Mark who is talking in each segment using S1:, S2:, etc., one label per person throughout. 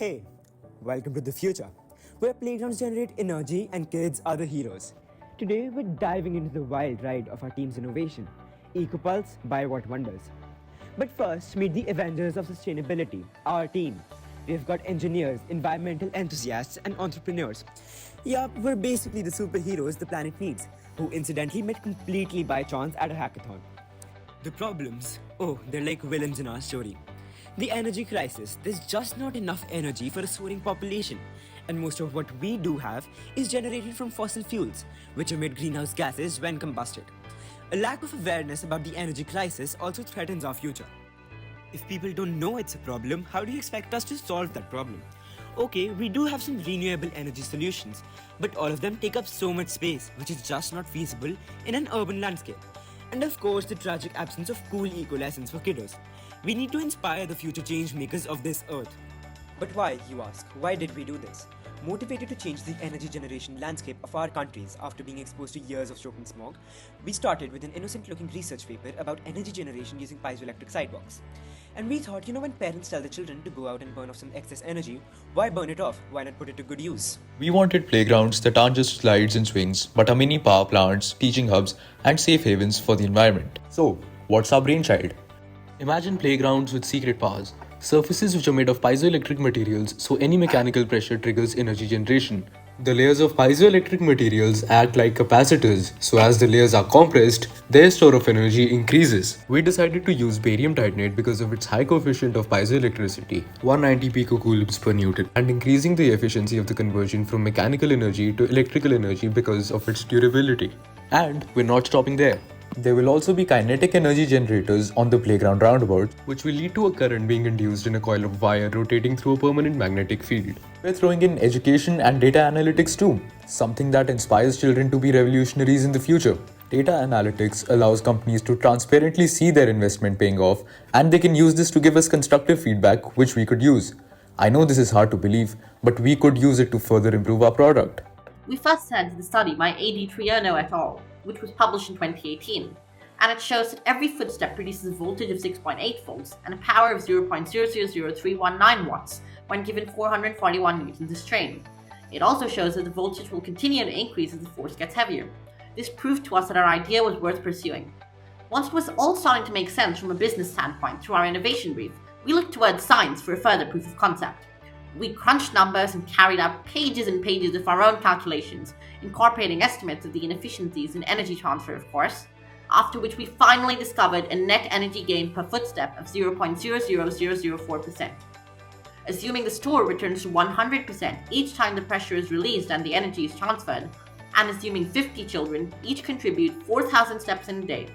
S1: Hey, welcome to the future, where playgrounds generate energy and kids are the heroes. Today, we're diving into the wild ride of our team's innovation, EcoPulse by What Wonders. But first, meet the Avengers of Sustainability, our team. We've got engineers, environmental enthusiasts, and entrepreneurs. Yeah, we're basically the superheroes the planet needs, who incidentally met completely by chance at a hackathon. The problems? Oh, they're like villains in our story. The energy crisis. There's just not enough energy for a soaring population. And most of what we do have is generated from fossil fuels, which emit greenhouse gases when combusted. A lack of awareness about the energy crisis also threatens our future. If people don't know it's a problem, how do you expect us to solve that problem? Okay, we do have some renewable energy solutions, but all of them take up so much space, which is just not feasible in an urban landscape. And of course, the tragic absence of cool eco lessons for kiddos. We need to inspire the future change makers of this earth. But why, you ask? Why did we do this? Motivated to change the energy generation landscape of our countries after being exposed to years of smoke and smog, we started with an innocent-looking research paper about energy generation using piezoelectric sidewalks. And we thought, when parents tell the children to go out and burn off some excess energy, why burn it off? Why not put it to good use?
S2: We wanted playgrounds that aren't just slides and swings, but are mini power plants, teaching hubs, and safe havens for the environment. So, what's our brainchild? Imagine playgrounds with secret powers, surfaces which are made of piezoelectric materials, so any mechanical pressure triggers energy generation. The layers of piezoelectric materials act like capacitors, so as the layers are compressed, their store of energy increases. We decided to use barium titanate because of its high coefficient of piezoelectricity, 190 picocoulombs per Newton, and increasing the efficiency of the conversion from mechanical energy to electrical energy because of its durability. And we're not stopping there. There will also be kinetic energy generators on the playground roundabout, which will lead to a current being induced in a coil of wire rotating through a permanent magnetic field. We're throwing in education and data analytics too, something that inspires children to be revolutionaries in the future. Data analytics allows companies to transparently see their investment paying off, and they can use this to give us constructive feedback which we could use. I know this is hard to believe, but we could use it to further improve our product.
S3: We first sent the study by A.D. Triano et al., which was published in 2018, and it shows that every footstep produces a voltage of 6.8 volts and a power of 0.000319 watts when given 441 newtons of strain. It also shows that the voltage will continue to increase as the force gets heavier. This proved to us that our idea was worth pursuing. Once it was all starting to make sense from a business standpoint through our innovation brief, we looked towards science for a further proof of concept. We crunched numbers and carried out pages and pages of our own calculations, incorporating estimates of the inefficiencies in energy transfer, of course, after which we finally discovered a net energy gain per footstep of 0.00004%. Assuming the store returns to 100% each time the pressure is released and the energy is transferred, and assuming 50 children each contribute 4,000 steps in a day,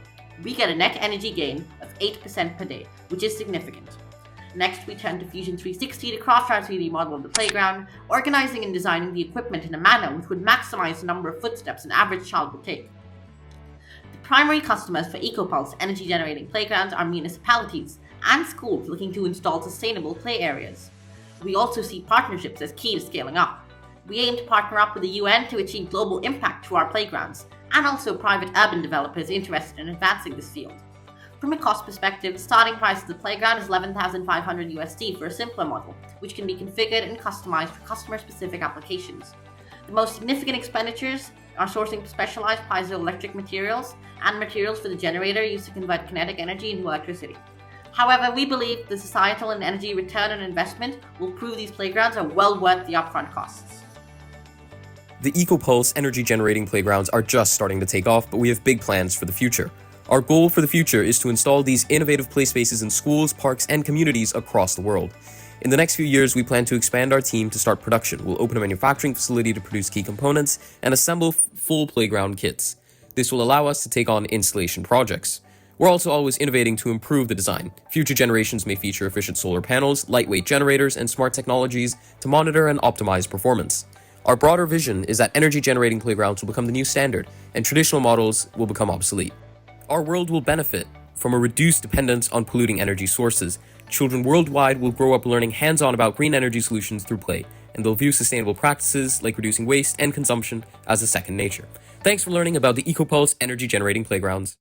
S3: we get a net energy gain of 8% per day, which is significant. Next, we turned to Fusion 360 to craft our 3D model of the playground, organizing and designing the equipment in a manner which would maximize the number of footsteps an average child would take. The primary customers for EcoPulse energy-generating playgrounds are municipalities and schools looking to install sustainable play areas. We also see partnerships as key to scaling up. We aim to partner up with the UN to achieve global impact to our playgrounds, and also private urban developers interested in advancing this field. From a cost perspective, the starting price of the playground is $11,500 USD for a simpler model, which can be configured and customized for customer-specific applications. The most significant expenditures are sourcing specialized piezoelectric materials and materials for the generator used to convert kinetic energy into electricity. However, we believe the societal and energy return on investment will prove these playgrounds are well worth the upfront costs.
S4: The EcoPulse energy-generating playgrounds are just starting to take off, but we have big plans for the future. Our goal for the future is to install these innovative play spaces in schools, parks, and communities across the world. In the next few years, we plan to expand our team to start production. We'll open a manufacturing facility to produce key components and assemble full playground kits. This will allow us to take on installation projects. We're also always innovating to improve the design. Future generations may feature efficient solar panels, lightweight generators, and smart technologies to monitor and optimize performance. Our broader vision is that energy-generating playgrounds will become the new standard, and traditional models will become obsolete. Our world will benefit from a reduced dependence on polluting energy sources. Children worldwide will grow up learning hands-on about green energy solutions through play, and they'll view sustainable practices like reducing waste and consumption as a second nature. Thanks for learning about the EcoPulse energy-generating playgrounds.